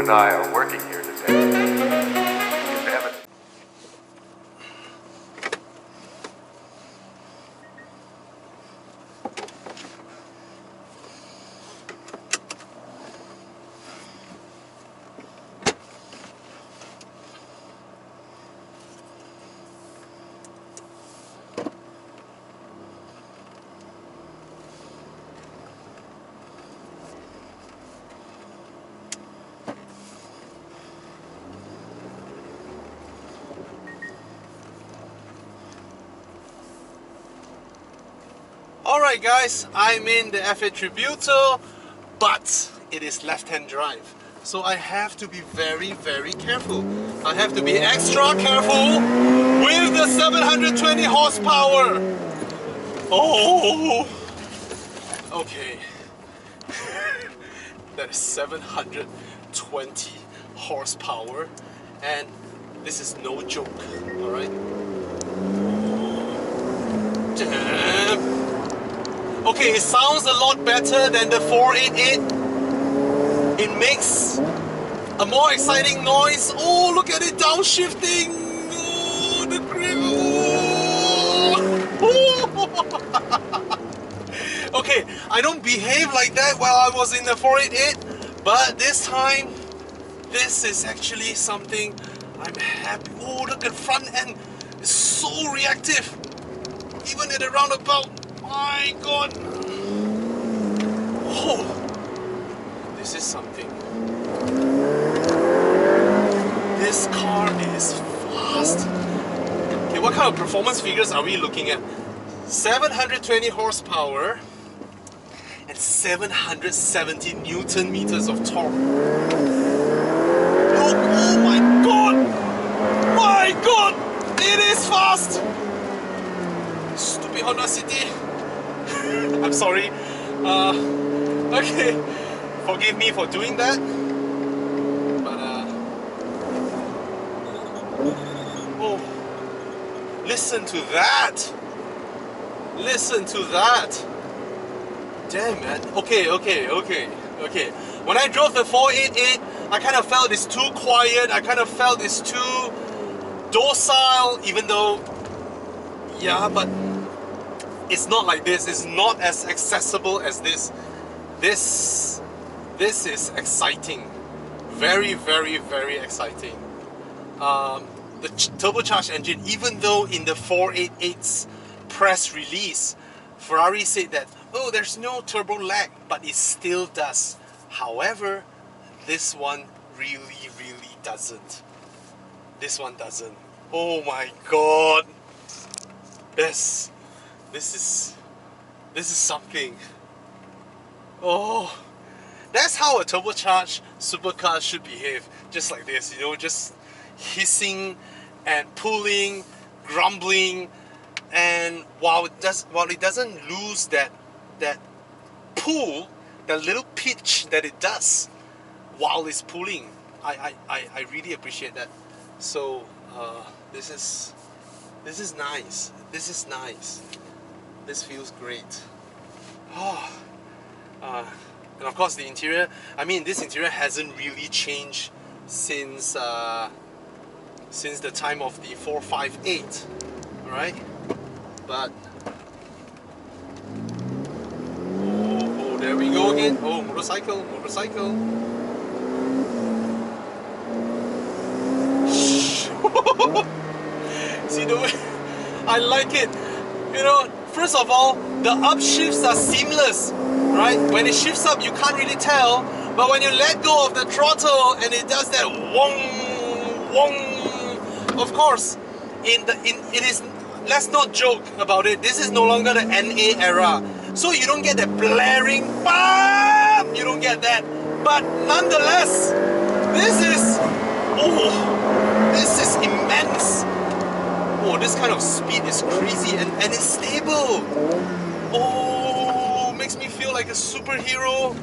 and I are working here today. It's evident. Alright guys, I'm in the F8 Tributo, but it is left-hand drive. So I have to be very careful. I have to be extra careful with the 720 horsepower. Oh, okay. That is 720 horsepower, and this is no joke, alright? Damn. Okay, it sounds a lot better than the 488. It makes a more exciting noise. Oh, look at it downshifting. Oh, the grip. Oh. Okay, I don't behave like that while I was in the 488, but this time, this is actually something I'm happy. Oh, look at the front end. It's so reactive. Even at a roundabout. My God! Oh, this is something. This car is fast. Okay, what kind of performance figures are we looking at? 720 horsepower and 770 Newton meters of torque. Look, oh my God! My God! It is fast! Stupid Honda City. I'm sorry. Okay, forgive me for doing that. But oh, listen to that! Listen to that! Damn, man. Okay. When I drove the 488, I kind of felt it's too quiet. I kind of felt it's too docile, even though, yeah, but it's not like this. It's not as accessible as this. This is exciting. Very exciting. The turbocharged engine, even though in the 488's press release, Ferrari said that, oh, there's no turbo lag, but it still does. However, this one really doesn't. This one doesn't. Oh my God. This is something. Oh, that's how a turbocharged supercar should behave. Just like this, you know, just hissing and pulling, grumbling, and while it doesn't lose that pull, that little pitch that it does while it's pulling. I really appreciate that. So this is nice. This is nice. This feels great. Oh, and of course the interior. I mean, this interior hasn't really changed since the time of the 458, right? But oh, there we go again. Oh, motorcycle. See the way I like it. You know, first of all, the upshifts are seamless, right? When it shifts up, you can't really tell, but when you let go of the throttle and it does that wong. Of course, it is. Let's not joke about it. This is no longer the NA era, so you don't get that blaring BAM! You don't get that. But nonetheless, this is immense. Oh, this kind of speed is crazy, and it's stable. Oh, makes me feel like a superhero.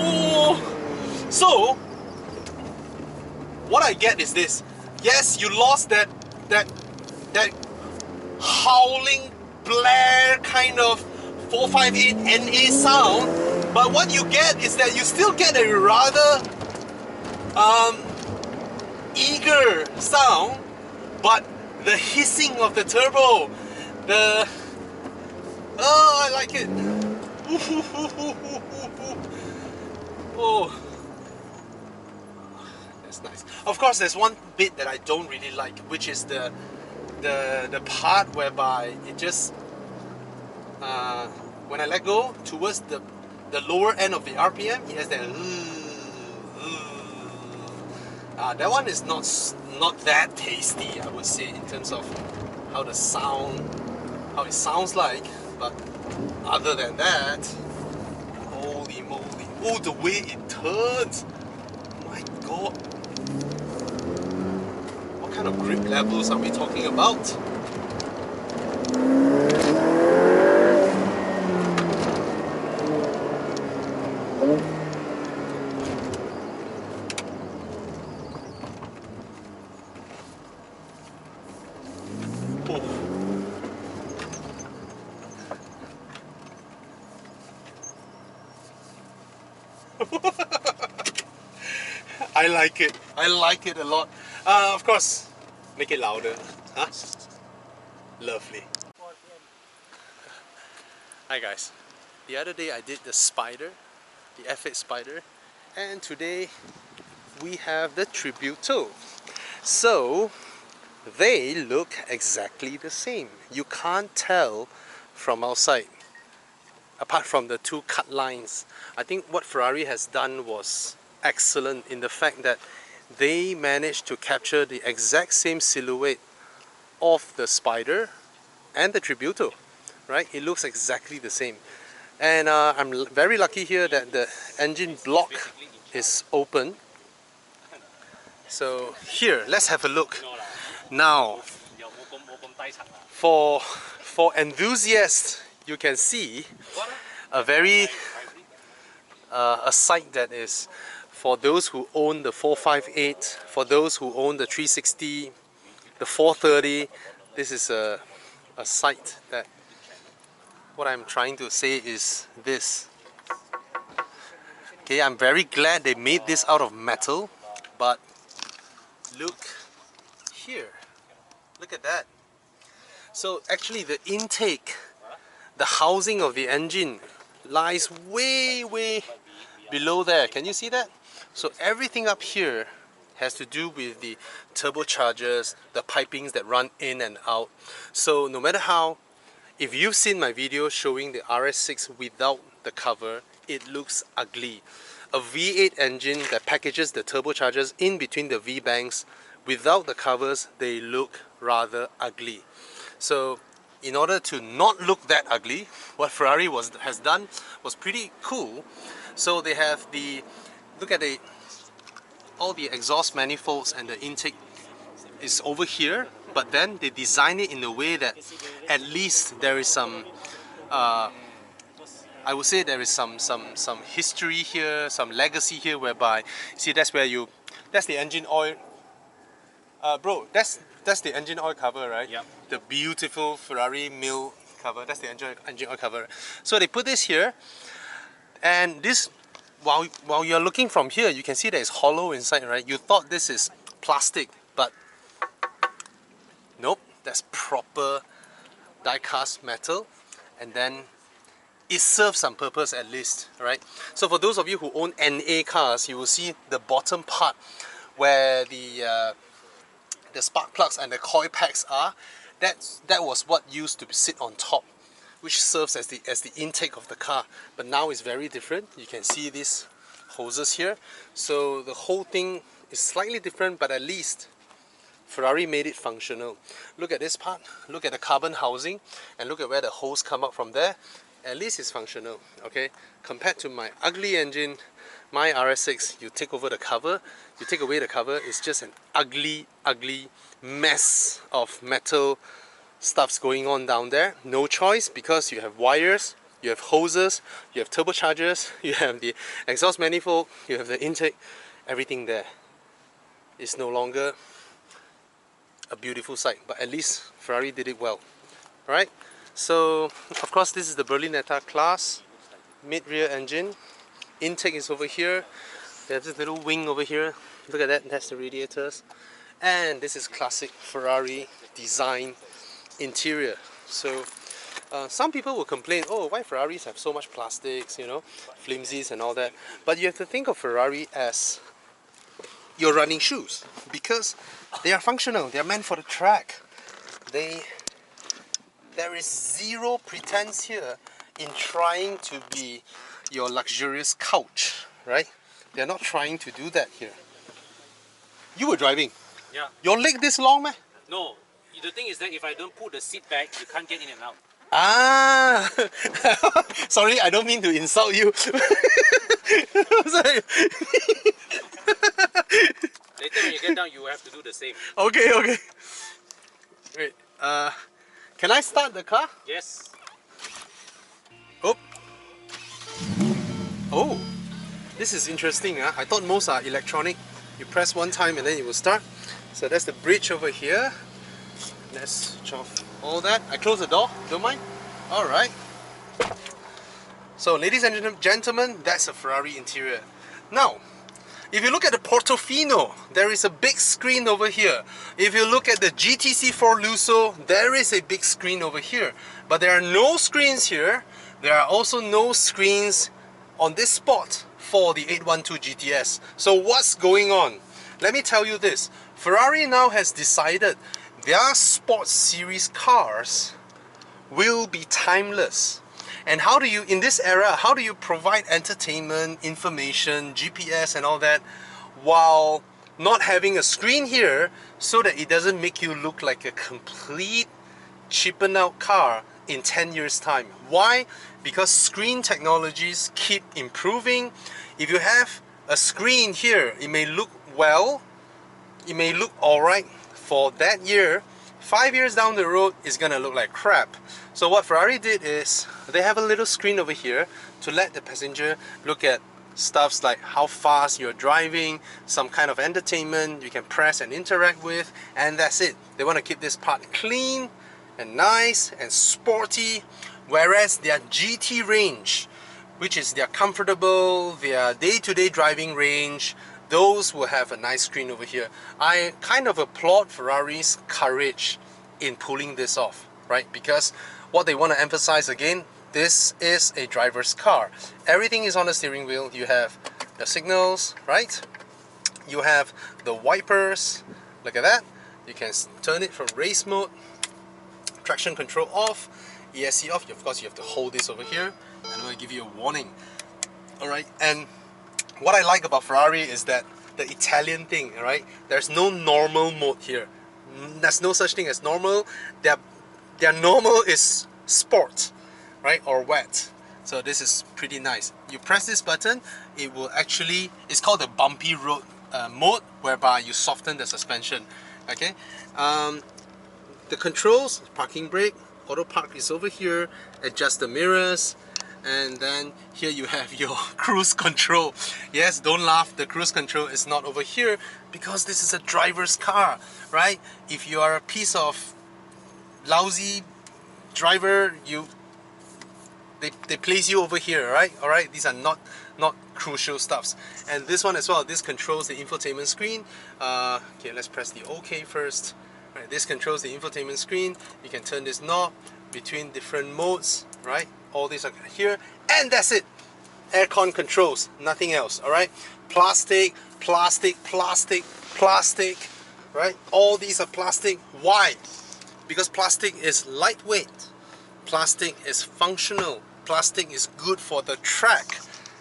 Oh. So, what I get is this. Yes, you lost that howling blare kind of 458 NA sound, but what you get is that you still get a rather eager sound, but the hissing of the turbo, I like it. Oh, that's nice. Of course, there's one bit that I don't really like, which is the part whereby it just when I let go towards the lower end of the RPM, it has that. That one is not that tasty, I would say, in terms of how it sounds like. But other than that, holy moly! Oh, the way it turns! My God! What kind of grip levels are we talking about? I like it. I like it a lot. Of course, make it louder. Huh? Lovely. Hi guys. The other day I did the Spider, the F8 Spider, and today we have the Tributo. So they look exactly the same. You can't tell from outside, apart from the two cut lines. I think what Ferrari has done was excellent in the fact that they managed to capture the exact same silhouette of the Spider and the Tributo, right? It looks exactly the same. And I'm very lucky here that the engine block is open. So here, let's have a look. Now, for enthusiasts, you can see a sight that is for those who own the 458, for those who own the 360, the 430. This is a sight that, what I'm trying to say is this. Okay, I'm very glad they made this out of metal, but look here, look at that. So actually the intake, the housing of the engine lies way below there. Can you see that? So everything up here has to do with the turbochargers, the pipings that run in and out. So no matter how, if you've seen my video showing the RS6 without the cover, it looks ugly. A V8 engine that packages the turbochargers in between the V-banks without the covers, they look rather ugly. So in order to not look that ugly, what Ferrari has done was pretty cool. So they have look at all the exhaust manifolds, and the intake is over here, but then they design it in a way that at least there is some I would say there is some history here, some legacy here, whereby, see, that's the engine oil. Bro, that's the engine oil cover, right? Yep. The beautiful Ferrari mill cover. That's the engine oil cover. So they put this here, and this, while you're looking from here, you can see that it's hollow inside, right? You thought this is plastic, but nope, that's proper die-cast metal, and then it serves some purpose at least, right? So for those of you who own NA cars, you will see the bottom part where the spark plugs and the coil packs are. That was what used to sit on top, which serves as the intake of the car. But now it's very different. You can see these hoses here. So the whole thing is slightly different, but at least Ferrari made it functional. Look at this part, look at the carbon housing, and look at where the hose come up from there. At least it's functional, okay? Compared to my ugly engine, my RS6, you take over the cover, you take away the cover, it's just an ugly mess of metal stuffs going on down there. No choice, because you have wires, you have hoses, you have turbochargers, you have the exhaust manifold, you have the intake, everything there. It's no longer a beautiful sight, but at least Ferrari did it well. Alright, So of course this is the Berlinetta class, mid-rear engine. Intake is over here. There's this little wing over here. Look at that, that's the radiators. And this is classic Ferrari design interior. So some people will complain, oh, why Ferraris have so much plastics, you know, flimsies and all that. But you have to think of Ferrari as your running shoes, because they are functional, they are meant for the track. There is zero pretense here in trying to be your luxurious couch, right? They're not trying to do that here. You were driving. Yeah. Your leg this long, man? No. The thing is that if I don't put the seat back, you can't get in and out. Ah! Sorry, I don't mean to insult you. Sorry. Later when you get down, you will have to do the same. Okay, okay. Wait, can I start the car? Yes. Oh. Oh, this is interesting. Huh? I thought most are electronic. You press one time and then it will start. So that's the bridge over here. Let's switch off all that. I close the door, don't mind? Alright. So ladies and gentlemen, that's a Ferrari interior. Now, if you look at the Portofino, there is a big screen over here. If you look at the GTC4 Lusso, there is a big screen over here. But there are no screens here. There are also no screens on this spot for the 812 GTS. So what's going on? Let me tell you this. Ferrari now has decided their sports series cars will be timeless. And how do you, in this era, how do you provide entertainment, information, GPS and all that while not having a screen here so that it doesn't make you look like a complete cheapened out car in 10 years time? Why? Because screen technologies keep improving. If you have a screen here, it may look well, it may look alright for that year. 5 years down the road, it's gonna look like crap. So what Ferrari did is they have a little screen over here to let the passenger look at stuffs like how fast you're driving, some kind of entertainment you can press and interact with, and that's it. They want to keep this part clean and nice and sporty, whereas their GT range, which is their comfortable, their day-to-day driving range, those will have a nice screen over here. I kind of applaud Ferrari's courage in pulling this off, right? Because what they want to emphasize again, this is a driver's car. Everything is on the steering wheel. You have the signals, right? You have the wipers. Look at that. You can turn it from race mode, traction control off, ESC off. Of course, you have to hold this over here, and I'm going to give you a warning. Alright, and what I like about Ferrari is that the Italian thing, right? There's no normal mode here. There's no such thing as normal. Their normal is sport, right? Or wet. So this is pretty nice. You press this button, it will actually, it's called the bumpy road mode, whereby you soften the suspension. Okay. The controls, parking brake, auto park is over here, adjust the mirrors, and then here you have your cruise control. Yes, don't laugh, the cruise control is not over here because this is a driver's car, right? If you are a piece of lousy driver, they place you over here, right? All right, these are not crucial stuffs. And this one as well, this controls the infotainment screen. Okay, let's press the OK first. Right, this controls the infotainment screen. You can turn this knob between different modes, right? All these are here, and that's it. Aircon controls, nothing else. All right, plastic, plastic, plastic, plastic, right? All these are plastic. Why? Because plastic is lightweight, plastic is functional, plastic is good for the track.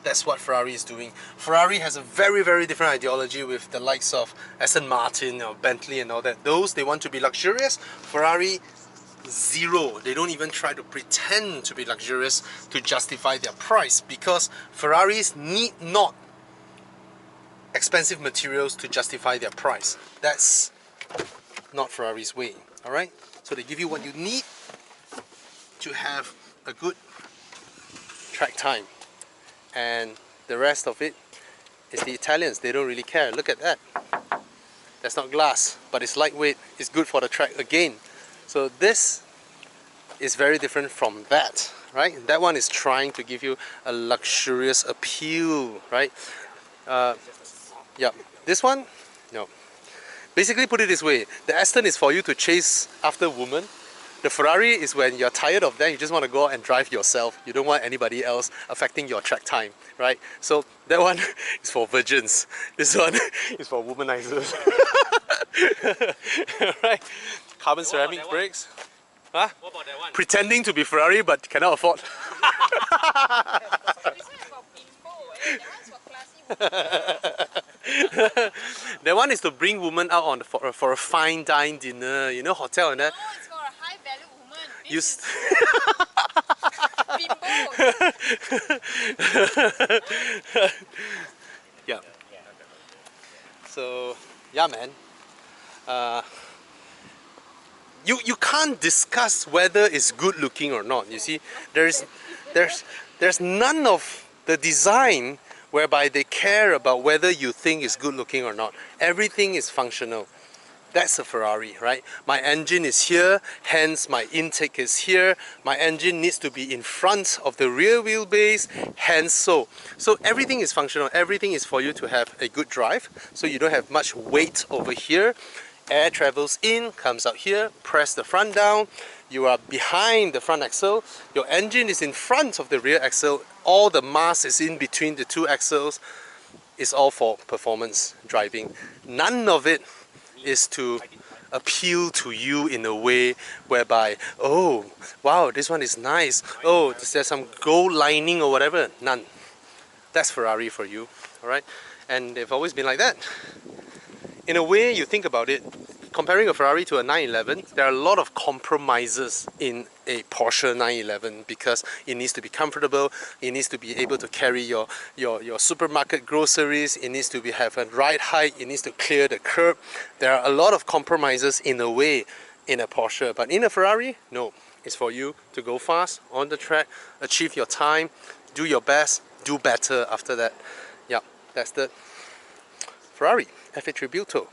That's what Ferrari is doing. Ferrari has a very, very different ideology with the likes of Aston Martin or Bentley and all that. Those, they want to be luxurious. Ferrari, zero. They don't even try to pretend to be luxurious to justify their price, because Ferraris need not expensive materials to justify their price. That's not Ferrari's way. Alright? So they give you what you need to have a good track time. And the rest of it is the Italians. They don't really care. Look at that. That's not glass, but it's lightweight. It's good for the track again. So this is very different from that, right? That one is trying to give you a luxurious appeal, right? Yeah, this one, no. Basically, put it this way: the Aston is for you to chase after women. The Ferrari is when you're tired of that, you just want to go out and drive yourself. You don't want anybody else affecting your track time, right? So that one is for virgins. This one is for womanizers. Right? Carbon ceramic brakes. Huh? What about that one? Pretending to be Ferrari but cannot afford. This one is for bimbo, that one's for classy women. That one is to bring women out on for a fine dine dinner, you know, hotel and that. No, it's for a high value woman. You This is bimbo. Yeah. So, yeah, man. You can't discuss whether it's good looking or not. You see, there's none of the design whereby they care about whether you think it's good looking or not. Everything is functional. That's a Ferrari, right? My engine is here, hence my intake is here. My engine needs to be in front of the rear wheelbase, hence so. So everything is functional. Everything is for you to have a good drive. So you don't have much weight over here. Air travels in, comes out here, press the front down. You are behind the front axle. Your engine is in front of the rear axle. All the mass is in between the two axles. It's all for performance driving. None of it is to appeal to you in a way whereby, oh, wow, this one is nice. Oh, is there some gold lining or whatever? None. That's Ferrari for you, all right? And they've always been like that. In a way, you think about it, comparing a Ferrari to a 911, there are a lot of compromises in a Porsche 911 because it needs to be comfortable, it needs to be able to carry your supermarket groceries, it needs to have a ride height, it needs to clear the curb. There are a lot of compromises in a way in a Porsche, but in a Ferrari, no. It's for you to go fast on the track, achieve your time, do your best, do better after that. Yeah, that's the Ferrari F8 Tributo.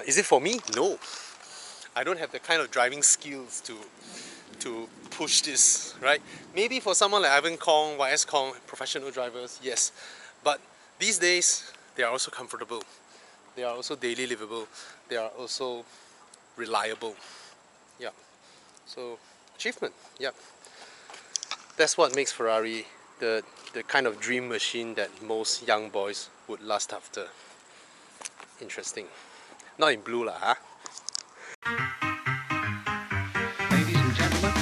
Is it for me? No. I don't have the kind of driving skills to push this, right? Maybe for someone like Ivan Kong, YS Kong, professional drivers, yes. But these days, they are also comfortable. They are also daily livable. They are also reliable. Yeah. So, achievement, yeah. That's what makes Ferrari the kind of dream machine that most young boys would lust after. Interesting. Not in blue lah, huh? Ladies and gentlemen,